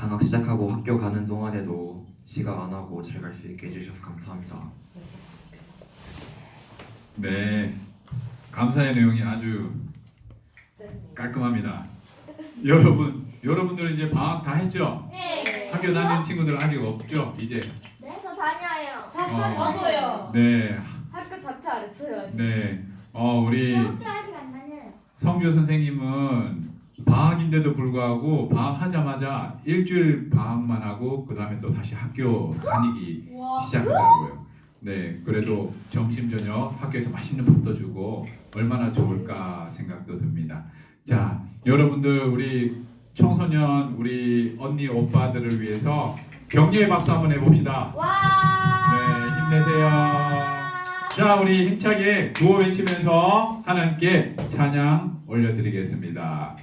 방학 시작하고 학교 가는 동안에도 지각 안 하고 잘 갈 수 있게 해주셔서 감사합니다. 네, 감사의 내용이 아주 깔끔합니다. 여러분들 이제 방학 다 했죠? 네. 학교 다니는 친구들 아직 없죠? 이제. 네, 저 다녀요. 저도요. 네, 학교 자체 안 했어요. 네. 우리 학교 아직 안 다녀요. 성교 선생님은 방학인데도 불구하고 방학하자마자 일주일 방학만 하고 그 다음에 또 다시 학교 다니기 시작하더라고요. 네, 그래도 점심 저녁 학교에서 맛있는 밥도 주고 얼마나 좋을까 생각도 듭니다. 자, 여러분들 우리 청소년 우리 언니 오빠들을 위해서 격려의 박수 한번 해봅시다. 와. 네, 힘내세요. 자, 우리 힘차게 구호 외치면서 하나님께 찬양 올려드리겠습니다.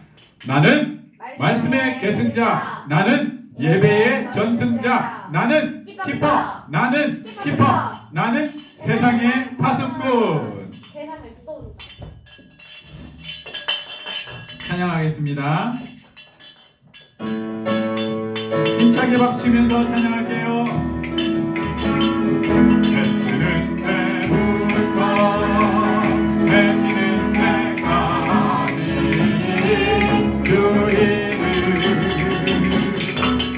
나는 말씀의 계승자, 나는 예배의 전승자, 나는 키퍼, 나는 키퍼, 나는 세상의 파수꾼. 세상을 쏜다. 찬양하겠습니다. 힘차게 박수치면서 찬양할게요. 해뜨는 때부터 해지는 때까지 주 이름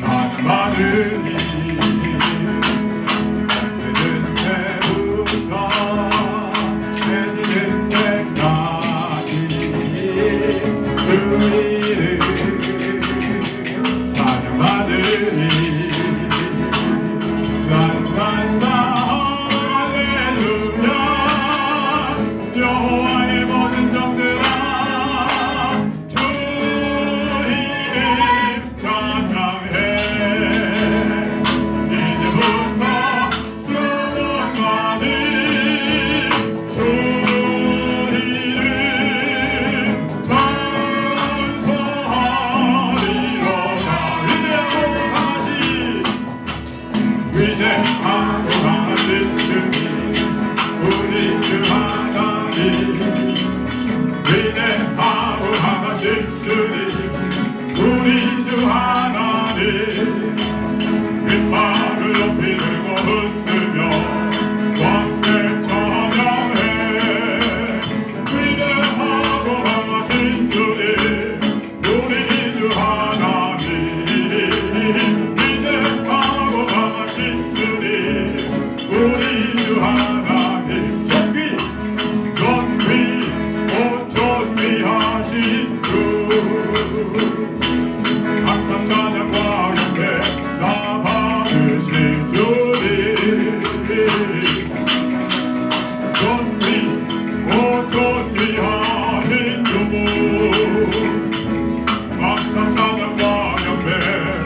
나는 받으니 해뜨는 때부터 해지는 때까지 주 이름 찬양받으니 간다 할렐루야 여호와의 모든 종들아 주 이름 찬양해 이제부터 영원까지 주 이름 찬송하리로다 위대하고 강하신 주님 우리 주 하나님 위대하고 강하신 주님 우리 주 하나님 깃발을 높이 들고 흔들며 왕께 찬양해 위대하고 강하신 주님 우리 주 하나님 위대하고 강하신 주님 우리 주 하나님 존귀 오 존귀하신 주 항상 찬양과 경배 다 받으신 주님 존귀 오 존귀하신 주 항상 찬양과 경배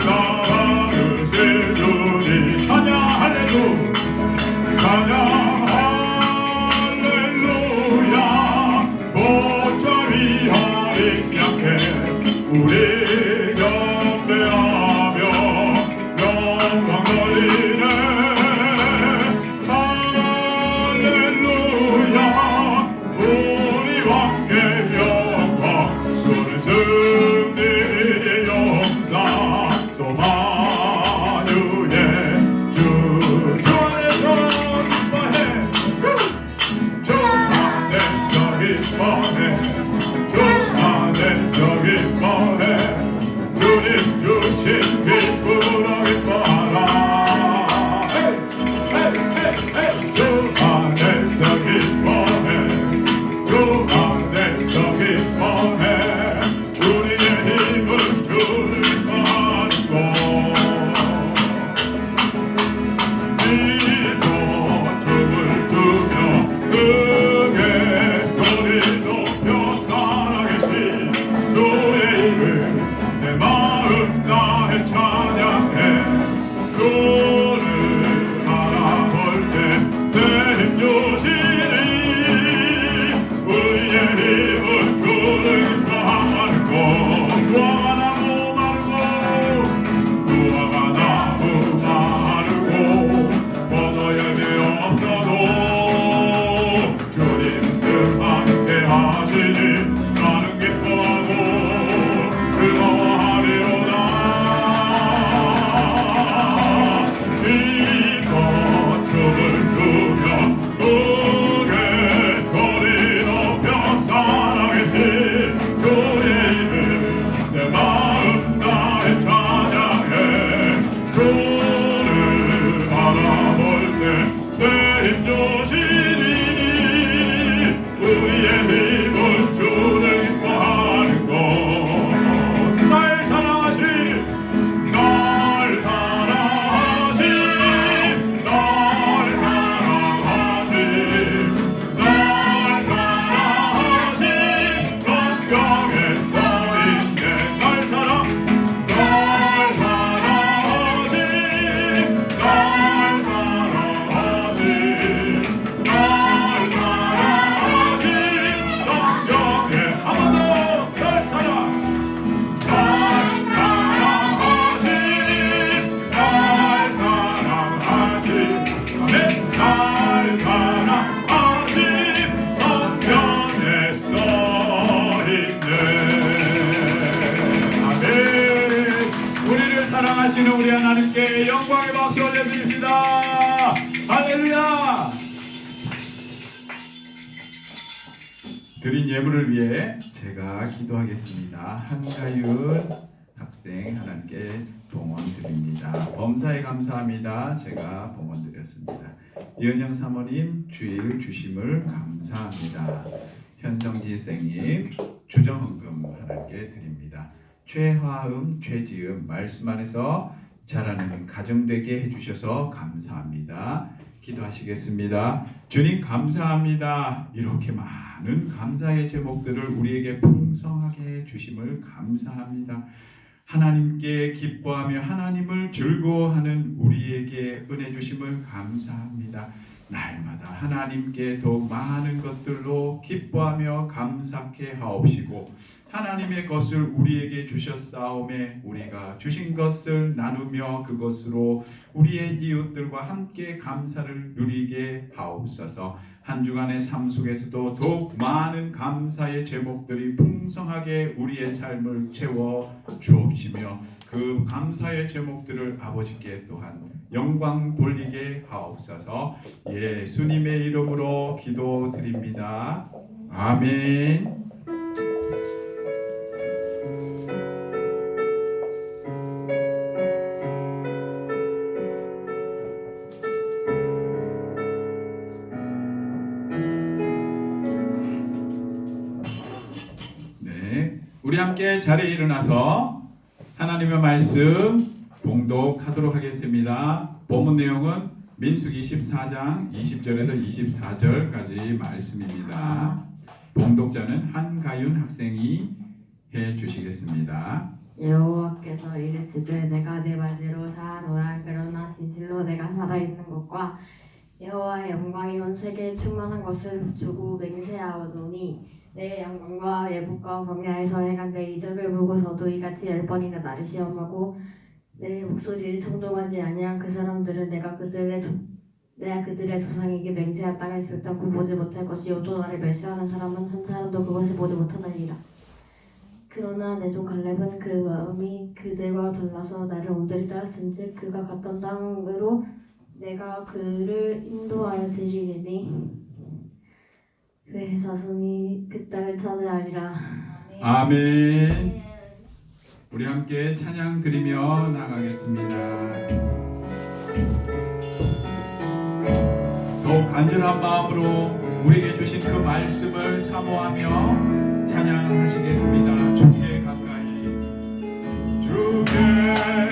다 받으신 주님 찬양 할렐루야 찬양 할렐루야 모처리 하린 양께 우리 경배하며 영광 돌리네 할렐루야 우리 왕께 영광 수는 승리의 영광 또 만유의 주 안에서 기뻐해 주 안에서 기뻐해 주 안에서 기뻐해 살아계시는 우리 하나님께 영광의 박수 올려드립니다. 할렐루야. 드린 예물을 위해 제가 기도하겠습니다. 한가윤 학생 하나님께 봉헌 드립니다. 범사에 감사합니다. 제가 봉헌 드렸습니다. 이은영 사모님 주일 주심을 감사합니다. 현정지 선생님 주정헌금 하나님께 드립니다. 최화음 최지음 말씀 안에서 자라는 가정 되게 해주셔서 감사합니다. 기도하시겠습니다. 주님 감사합니다. 이렇게 많은 감사의 제목들을 우리에게 풍성하게 주심을 감사합니다. 하나님께 기뻐하며 하나님을 즐거워하는 우리에게 은혜 주심을 감사합니다. 날마다 하나님께 더욱 많은 것들로 기뻐하며 감사케 하옵시고 하나님의 것을 우리에게 주셨사오매 우리가 주신 것을 나누며 그것으로 우리의 이웃들과 함께 감사를 누리게 하옵소서. 한 주간의 삶 속에서도 더욱 많은 감사의 제목들이 풍성하게 우리의 삶을 채워 주옵시며 그 감사의 제목들을 아버지께 또한 영광 돌리게 하옵소서. 예수님의 이름으로 기도드립니다. 아멘. 우리 함께 자리에 일어나서 하나님의 말씀 봉독하도록 하겠습니다. 본문 내용은 민수기 14장 20절에서 24절까지 말씀입니다. 봉독자는 한가윤 학생이 해주시겠습니다. 여호와께서 이르시되 내가 네 맞이로 사하노라. 그러나 진실로 내가 살아있는 것과 여호와의 영광이 온 세계에 충만한 것을 주고 맹세하오노니 내 영광과 예복과 광야에서 행한 내 이적을 보고서도 이같이 10번이나 나를 시험하고 내 목소리를 청종하지 아니한 그 사람들은 내가 그들의 조상에게 맹세한 땅을 결단코 보지 못할 것이요 또 나를 멸시하는 사람은 한 사람도 그것을 보지 못하느니라. 그러나 내 종 갈렙은 그 마음이 그들과 달라서 나를 온전히 따랐은즉 그가 갔던 땅으로 내가 그를 인도하여 드리리니 그의 자손이 그 땅을 차지하리라. 아멘. 우리 함께 찬양 드리며 나가겠습니다. 더욱 간절한 마음으로 우리에게 주신 그 말씀을 사모하며 찬양하시겠습니다. 주께 가까이 나를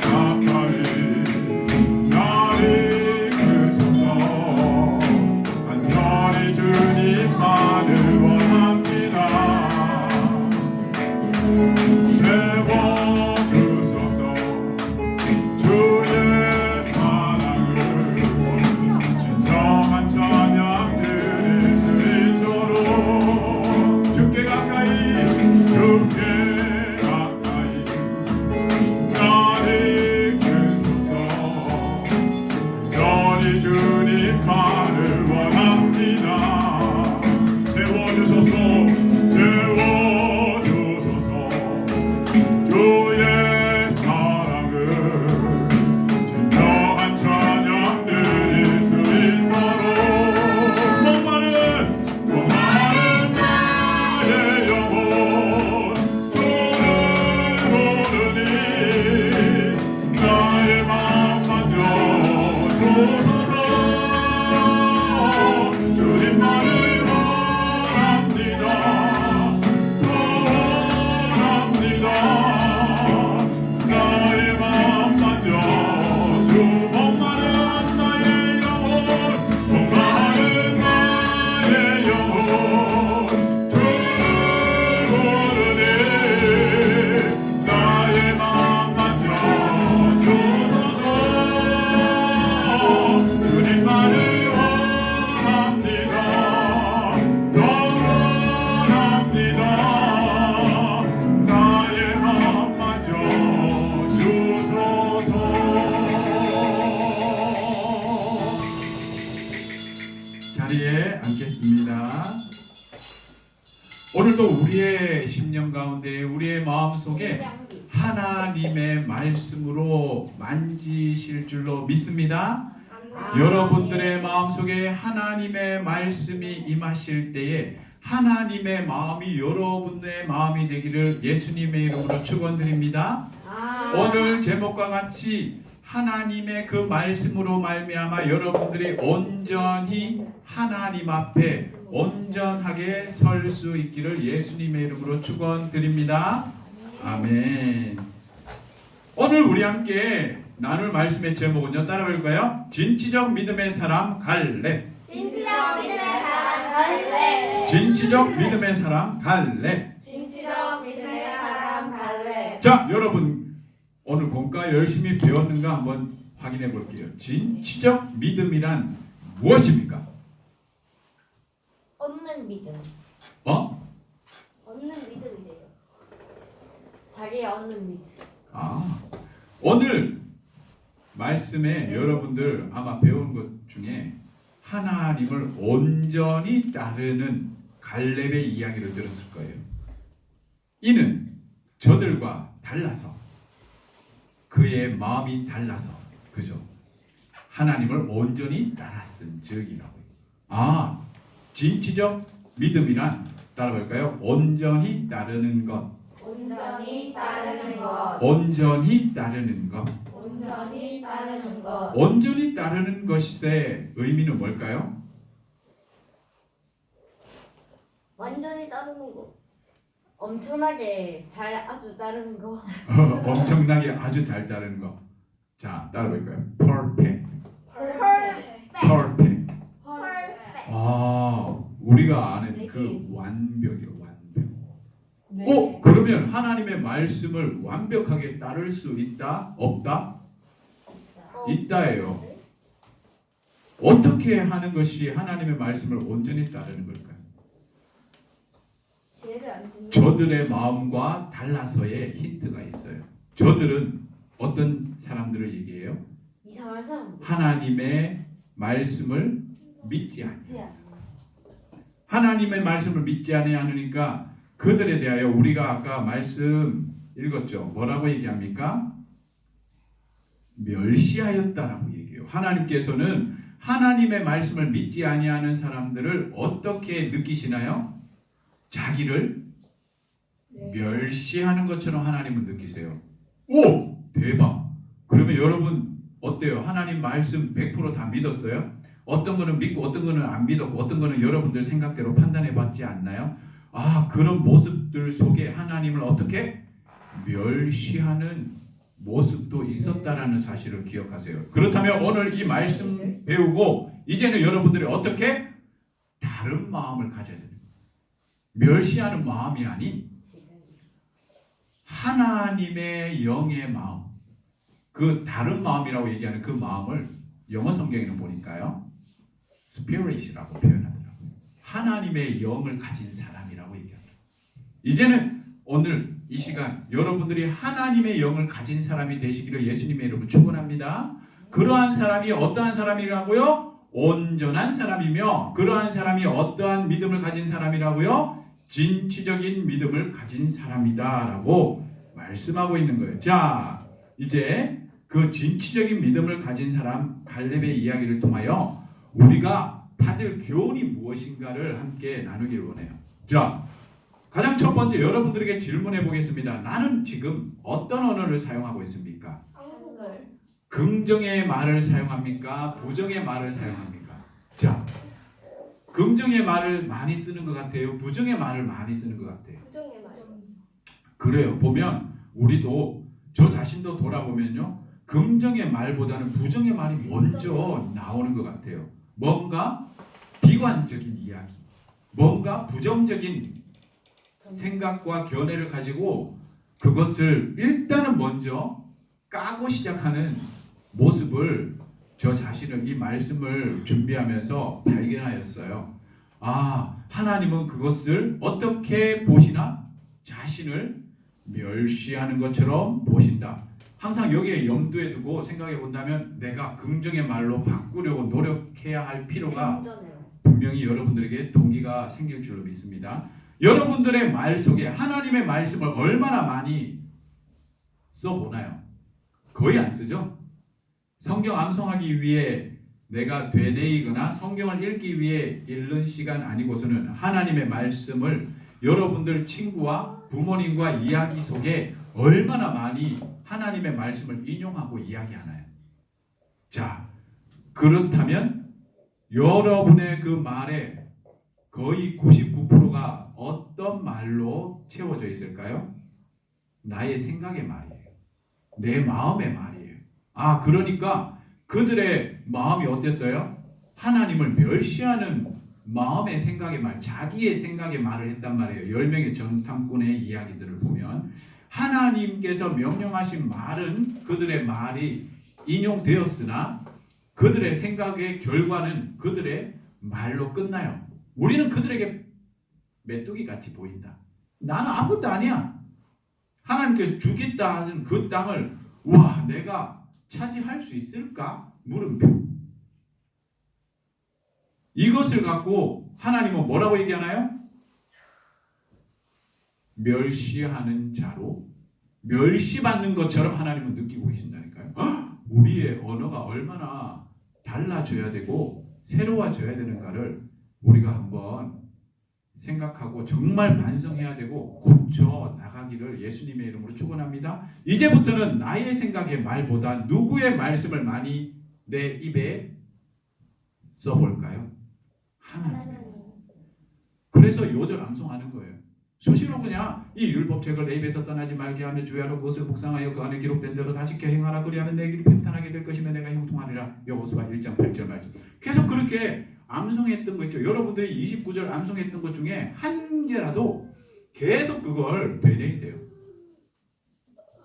자리에 앉겠습니다. 오늘도 우리의 심령 가운데 우리의 마음 속에 하나님의 말씀으로 만지실 줄로 믿습니다. 아, 여러분들의 마음속에 하나님의 말씀이 임하실 때에 하나님의 마음이 여러분의 마음이 되기를 예수님의 이름으로 축원드립니다. 오늘 제목과 같이 하나님의 그 말씀으로 말미암아 여러분들이 온전히 하나님 앞에 온전하게 설 수 있기를 예수님의 이름으로 축원드립니다. 아멘. 오늘 우리 함께 나눌 말씀의 제목은요, 따라볼까요? 진취적 믿음의 사람 갈렙. 진취적 믿음의 사람 갈렙. 진취적 믿음의 사람 갈렙. 진취적 믿음의 사람 갈렙. 자, 여러분 오늘 본과 열심히 배웠는가 한번 확인해 볼게요. 진취적 믿음이란 무엇입니까? 얻는 믿음. 얻는 믿음이래요. 자기 얻는 믿음. 오늘 말씀에 여러분들 아마 배운 것 중에 하나님을 온전히 따르는 갈렙의 이야기를 들었을 거예요. 이는 저들과 달라서 그의 마음이 달라서 그죠? 하나님을 온전히 따랐은 적이라고요. 진취적 믿음이란 따라볼까요? 온전히 따르는 것. 온전히 따르는 것. 온전히 따르는 것. 온전히 따르는 것. 온전히 따르는 것의 의미는 뭘까요? 완전히 따르는 거. 엄청나게 잘 아주 따르는 거. 엄청나게 아주 잘 따르는 것. 자, 따라볼까요? Perfect. Perfect. 우리가 아는 그 완벽이요, 완벽. 그러면 하나님의 말씀을 완벽하게 따를 수 있다? 없다? 있다예요. 어떻게 하는 것이 하나님의 말씀을 온전히 따르는 걸까요? 죄를 안 짓는 저들의 마음과 달라서의 힌트가 있어요. 저들은 어떤 사람들을 얘기해요? 이상한 사람. 하나님의 말씀을 믿지 않는 믿지 않는 사람. 하나님의 말씀을 믿지 않으니까 그들에 대하여 우리가 아까 말씀 읽었죠. 뭐라고 얘기합니까? 멸시하였다라고 얘기해요. 하나님께서는 하나님의 말씀을 믿지 아니하는 사람들을 어떻게 느끼시나요? 자기를 멸시하는 것처럼 하나님은 느끼세요. 오! 대박! 그러면 여러분 어때요? 하나님 말씀 100% 다 믿었어요? 어떤 거는 믿고 어떤 거는 안 믿었고 어떤 거는 여러분들 생각대로 판단해 봤지 않나요? 그런 모습들 속에 하나님을 어떻게 멸시하는 모습도 있었다라는 사실을 기억하세요. 그렇다면 오늘 이 말씀 배우고 이제는 여러분들이 어떻게 다른 마음을 가져야 됩니다. 멸시하는 마음이 아닌 하나님의 영의 마음, 그 다른 마음이라고 얘기하는 그 마음을 영어 성경에는 보니까요, spirit이라고 표현하더라고요. 하나님의 영을 가진 사람이라고 얘기합니다. 이제는 오늘 이 시간 여러분들이 하나님의 영을 가진 사람이 되시기를 예수님의 이름으로 축원합니다. 그러한 사람이 어떠한 사람이라고요? 온전한 사람이며, 그러한 사람이 어떠한 믿음을 가진 사람이라고요? 진취적인 믿음을 가진 사람이다라고 말씀하고 있는 거예요. 자, 이제 그 진취적인 믿음을 가진 사람 갈렙의 이야기를 통하여 우리가 받을 교훈이 무엇인가를 함께 나누길 원해요. 자, 가장 첫 번째 여러분들에게 질문해 보겠습니다. 나는 지금 어떤 언어를 사용하고 있습니까? 한국을. 긍정의 말을 사용합니까? 부정의 말을 사용합니까? 자, 긍정의 말을 많이 쓰는 것 같아요? 부정의 말을 많이 쓰는 것 같아요? 부정의 말. 그래요. 보면 우리도 저 자신도 돌아보면요, 긍정의 말보다는 부정의 말이 먼저 나오는 것 같아요. 뭔가 비관적인 이야기, 뭔가 부정적인 생각과 견해를 가지고 그것을 일단은 먼저 까고 시작하는 모습을 저 자신을 이 말씀을 준비하면서 발견하였어요. 하나님은 그것을 어떻게 보시나? 자신을 멸시하는 것처럼 보신다. 항상 여기에 염두에 두고 생각해 본다면 내가 긍정의 말로 바꾸려고 노력해야 할 필요가 분명히 여러분들에게 동기가 생길 줄로 믿습니다. 여러분들의 말 속에 하나님의 말씀을 얼마나 많이 써보나요? 거의 안 쓰죠. 성경 암송하기 위해 내가 되뇌이거나 성경을 읽기 위해 읽는 시간 아니고서는 하나님의 말씀을 여러분들 친구와 부모님과 이야기 속에 얼마나 많이 하나님의 말씀을 인용하고 이야기하나요? 자, 그렇다면 여러분의 그 말에 거의 99%가 어떤 말로 채워져 있을까요? 나의 생각의 말이에요. 내 마음의 말이에요. 아, 그러니까 그들의 마음이 어땠어요? 하나님을 멸시하는 마음의 생각의 말, 자기의 생각의 말을 했단 말이에요. 10명의 정탐꾼의 이야기들을 보면 하나님께서 명령하신 말은 그들의 말이 인용되었으나 그들의 생각의 결과는 그들의 말로 끝나요. 우리는 그들에게 메뚜기 같이 보인다. 나는 아무것도 아니야. 하나님께서 주겠다 하는 그 땅을 와, 내가 차지할 수 있을까? 물음표. 이것을 갖고 하나님은 뭐라고 얘기하나요? 멸시하는 자로 멸시받는 것처럼 하나님은 느끼고 계신다니까요. 우리의 언어가 얼마나 달라져야 되고 새로워져야 되는가를 우리가 한번 생각하고 정말 반성해야 되고 고쳐 나가기를 예수님의 이름으로 축원합니다. 이제부터는 나의 생각의 말보다 누구의 말씀을 많이 내 입에 써볼까요? 하나님. 그래서 요절 암송하는 거예요. 수시로 그냥 이 율법책을 내 입에서 떠나지 말게 하며 주야로 그것을 묵상하여 그 안에 기록된 대로 다시켜 행하라. 그리하면 내 길이 평탄하게 될 것이며 내가 형통하리라. 여호수아 1장 8절 말씀. 계속 그렇게 암송했던 거 있죠. 여러분들이 29절 암송했던 것 중에 한 개라도 계속 그걸 되뇌이세요.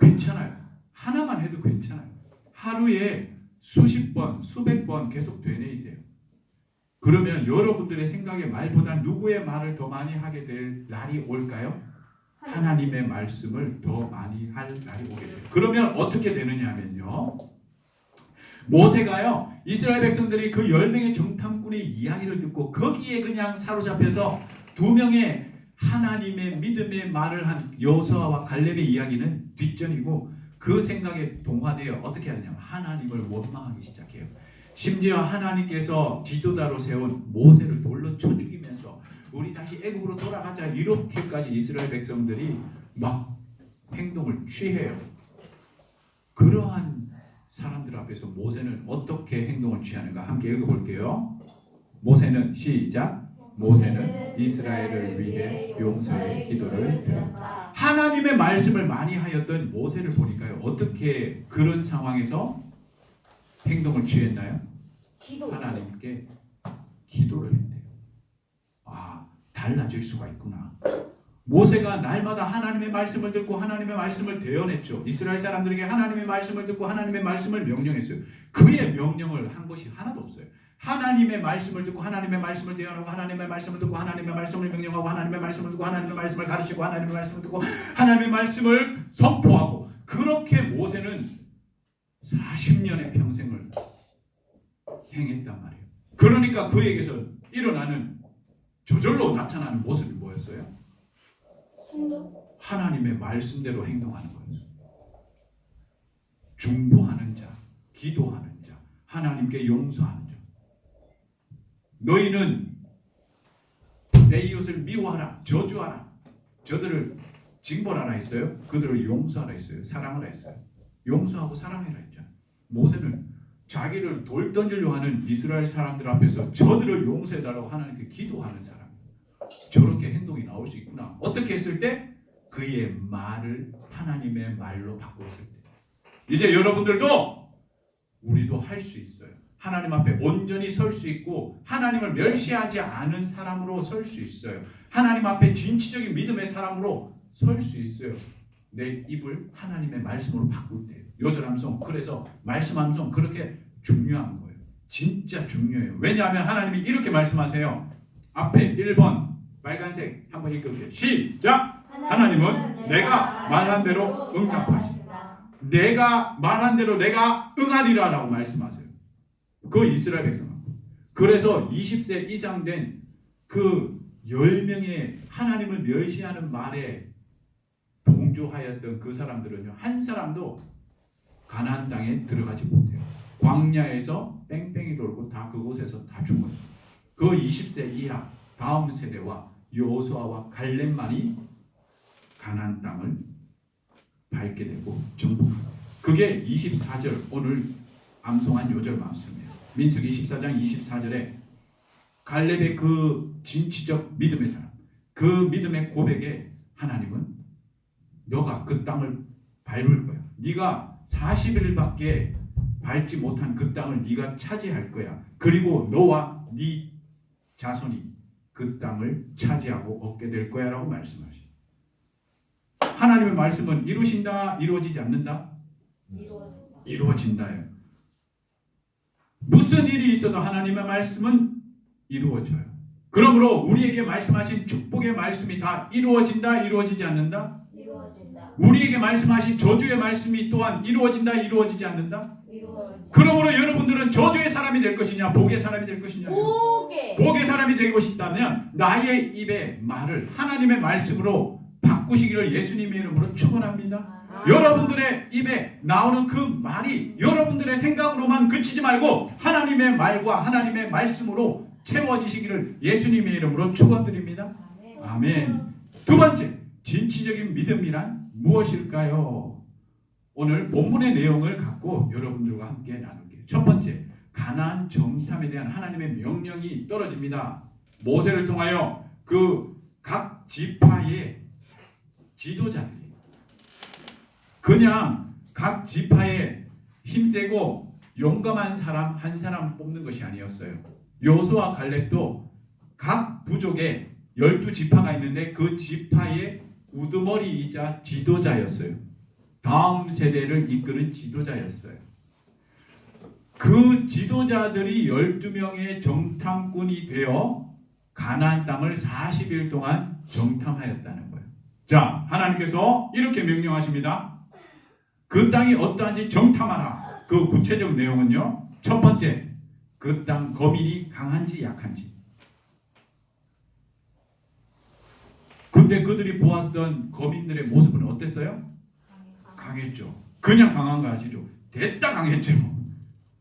괜찮아요. 하나만 해도 괜찮아요. 하루에 수십 번, 수백 번 계속 되뇌이세요. 그러면 여러분들의 생각의 말보다 누구의 말을 더 많이 하게 될 날이 올까요? 하나님의 말씀을 더 많이 할 날이 오게 돼요. 그러면 어떻게 되느냐 하면요. 모세가요. 이스라엘 백성들이 그 10명의 정탐꾼의 이야기를 듣고 거기에 그냥 사로잡혀서 2명의 하나님의 믿음의 말을 한 여호수아와 갈렙의 이야기는 뒷전이고 그 생각에 동화되어 어떻게 하느냐 하나님을 원망하기 시작해요. 심지어 하나님께서 지도자로 세운 모세를 돌로 쳐 죽이면서 우리 다시 애굽으로 돌아가자 이렇게까지 이스라엘 백성들이 막 행동을 취해요. 그러한 사람들 앞에서 모세는 어떻게 행동을 취하는가 함께 읽어볼게요. 모세는 시작. 모세는 이스라엘을 위해 용서의 기도를 드렸다. 하나님의 말씀을 많이 하였던 모세를 보니까요. 어떻게 그런 상황에서 행동을 취했나요? 하나님께 기도를 했대요. 아, 달라질 수가 있구나. 모세가 날마다 하나님의 말씀을 듣고 하나님의 말씀을 대언했죠. 이스라엘 사람들에게 하나님의 말씀을 듣고 하나님의 말씀을 명령했어요. 그의 명령을 한 것이 하나도 없어요. 하나님의 말씀을 듣고 하나님의 말씀을 대언하고 하나님의 말씀을 듣고 하나님의 말씀을 명령하고 하나님의 말씀을 듣고 하나님의 말씀을 가르치고 하나님의 말씀을 듣고 하나님의 말씀을 선포하고 그렇게 모세는 40년의 평생을 행했단 말이에요. 그러니까 그에게서 일어나는 저절로 나타나는 모습이 뭐였어요? 하나님의 말씀대로 행동하는 거예요. 중보하는 자, 기도하는 자, 하나님께 용서하는 자. 너희는 내 이웃을 미워하라, 저주하라, 저들을 징벌하라 했어요. 그들을 용서하라 했어요. 사랑하라 했어요. 용서하고 사랑해라 했죠. 모세는 자기를 돌 던지려 하는 이스라엘 사람들 앞에서 저들을 용서해달라고 하나님께 기도하는 사람. 저렇게 행동이 나올 수 있구나. 어떻게 했을 때? 그의 말을 하나님의 말로 바꿨을 때. 이제 여러분들도 우리도 할 수 있어요. 하나님 앞에 온전히 설 수 있고 하나님을 멸시하지 않은 사람으로 설 수 있어요. 하나님 앞에 진취적인 믿음의 사람으로 설 수 있어요. 내 입을 하나님의 말씀으로 바꿀 때. 요절 암송, 그래서 말씀 암송 그렇게 중요한 거예요. 진짜 중요해요. 왜냐하면 하나님이 이렇게 말씀하세요. 앞에 1번 빨간색 한번 읽어볼게요. 시작! 하나님은 내가 말한 대로 응답하시다. 내가 말한 대로 내가 응하리라 라고 말씀하세요. 그 이스라엘 백성. 그래서 20세 이상 된 그 10명의 하나님을 멸시하는 말에 동조하였던 그 사람들은요, 한 사람도 가나안 땅에 들어가지 못해요. 광야에서 뺑뺑이 돌고 다 그곳에서 다 죽어요. 그 20세 이하 다음 세대와 여호수아와 갈렙만이 가나안 땅을 밟게 되고 정복합니다. 그게 24절 오늘 암송한 요절 말씀이에요. 민수기 14장 24절에 갈렙의 그 진취적 믿음의 사람, 그 믿음의 고백에 하나님은 너가 그 땅을 밟을 거야. 네가 40일밖에 밟지 못한 그 땅을 네가 차지할 거야. 그리고 너와 네 자손이 그 땅을 차지하고 얻게 될 거야 라고 말씀하시죠. 하나님의 말씀은 이루신다, 이루어지지 않는다? 이루어진다. 이루어진다예요. 무슨 일이 있어도 하나님의 말씀은 이루어져요. 그러므로 우리에게 말씀하신 축복의 말씀이 다 이루어진다, 이루어지지 않는다? 이루어진다. 우리에게 말씀하신 저주의 말씀이 또한 이루어진다, 이루어지지 않는다? 이루어진다. 그러므로 여러분들은 저주의 사람이 될 것이냐, 복의 사람이 될 것이냐? 오게. 복의 사람이 되고 싶다면 나의 입의 말을 하나님의 말씀으로 바꾸시기를 예수님의 이름으로 축원합니다. 여러분들의 입에 나오는 그 말이 여러분들의 생각으로만 그치지 말고 하나님의 말과 하나님의 말씀으로 채워지시기를 예수님의 이름으로 축원드립니다. 아멘. 두 번째, 진취적인 믿음이란 무엇일까요? 오늘 본문의 내용을 갖고 여러분들과 함께 나눌게요. 첫 번째, 가나안 정탐에 대한 하나님의 명령이 떨어집니다. 모세를 통하여 그 각 지파의 지도자들이 그냥 각 지파에 힘세고 용감한 사람 한 사람 뽑는 것이 아니었어요. 여호수아와 갈렙도 각 부족에 12지파가 있는데 그 지파의 우두머리이자 지도자였어요. 다음 세대를 이끄는 지도자였어요. 그 지도자들이 12명의 정탐꾼이 되어 가나안 땅을 40일 동안 정탐하였다는 거예요. 자, 하나님께서 이렇게 명령하십니다. 그 땅이 어떠한지 정탐하라. 그 구체적 내용은요. 첫 번째, 그 땅 거민이 강한지 약한지. 근데 그들이 보았던 거민들의 모습은 어땠어요? 강했죠. 그냥 강한 거 아시죠? 됐다 강했죠.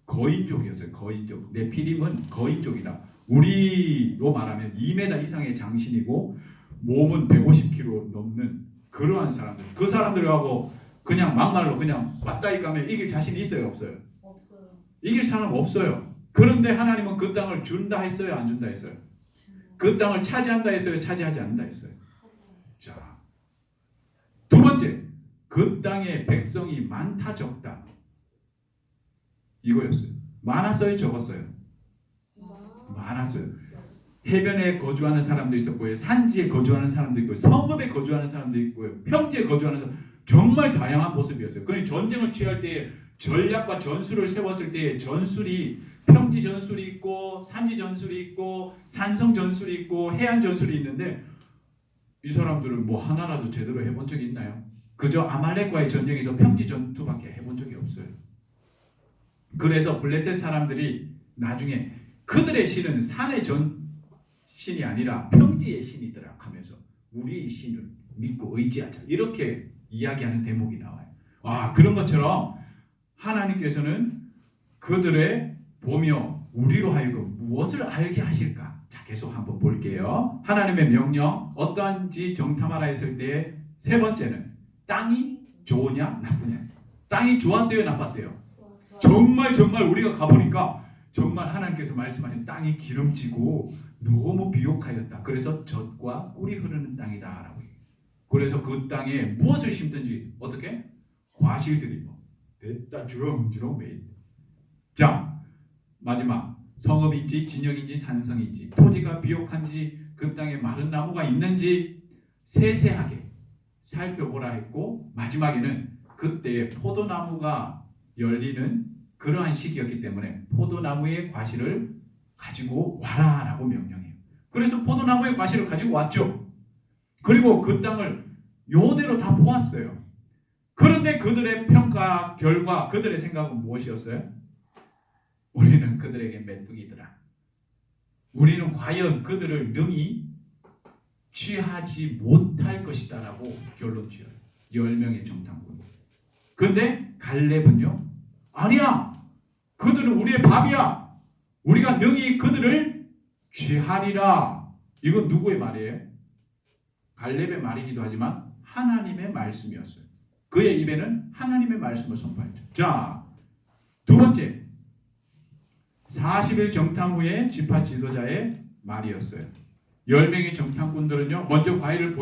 거인족이었어요. 거인족. 네피림은 거인족이다. 우리로 말하면 2m 이상의 장신이고 몸은 150kg 넘는 그러한 사람들. 그 사람들하고 그냥 막말로 그냥 맞다이 가면 이길 자신이 있어요, 없어요? 없어요. 이길 사람 없어요. 그런데 하나님은 그 땅을 준다 했어요, 안 준다 했어요? 그 땅을 차지한다 했어요, 차지하지 않는다 했어요? 자, 두 번째, 그 땅에 백성이 많다 적다 이거였어요. 많았어요, 적었어요? 많았어요. 해변에 거주하는 사람도 있었고요, 산지에 거주하는 사람도 있고요, 성읍에 거주하는 사람도 있고요, 평지에 거주하는 사람, 정말 다양한 모습이었어요. 그러니 전쟁을 취할 때에 전략과 전술을 세웠을 때에 전술이 평지 전술이 있고 산지 전술이 있고 산성 전술이 있고 해안 전술이 있는데 이 사람들은 뭐 하나라도 제대로 해본 적이 있나요? 그저 아말렉과의 전쟁에서 평지 전투밖에 해본 적이 없어요. 그래서 블레셋 사람들이 나중에 그들의 신은 산의 신이 아니라 평지의 신이더라 하면서 우리의 신을 믿고 의지하자 이렇게 이야기하는 대목이 나와요. 와, 그런 것처럼 하나님께서는 그들의 보며 우리로 하여금 무엇을 알게 하실까? 자, 계속 한번 볼게요. 하나님의 명령 어떠한지 정탐하라 했을 때 세 번째는 땅이 좋으냐 나쁘냐. 땅이 좋았대요, 나빴대요? 정말 우리가 가보니까 정말 하나님께서 말씀하신 땅이 기름지고 너무 비옥하였다. 그래서 젖과 꿀이 흐르는 땅이다라고 해요. 그래서 그 땅에 무엇을 심든지 어떻게? 과실들이 뭐 됐다 주렁주렁 매일. 자, 마지막 성읍인지 진영인지 산성인지 토지가 비옥한지 그 땅에 마른 나무가 있는지 세세하게 살펴보라 했고 마지막에는 그때에 포도나무가 열리는 그러한 시기였기 때문에 포도나무의 과실을 가지고 와라라고 명령해요. 그래서 포도나무의 과실을 가지고 왔죠. 그리고 그 땅을 요대로 다 보았어요. 그런데 그들의 평가 결과 그들의 생각은 무엇이었어요? 우리는 그들에게 메뚜기더라. 우리는 과연 그들을 능히 취하지 못할 것이다 라고 결론 지어요. 10명의 정탐꾼. 근데 갈렙은요, 아니야, 그들은 우리의 밥이야, 우리가 능히 그들을 취하리라. 이건 누구의 말이에요? 갈렙의 말이기도 하지만 하나님의 말씀이었어요. 그의 입에는 하나님의 말씀을 선포했죠. 자, 두 번째, 40일 정탐 후에 지파 지도자의 말이었어요. 10명의 정탐꾼들은요, 먼저 과일을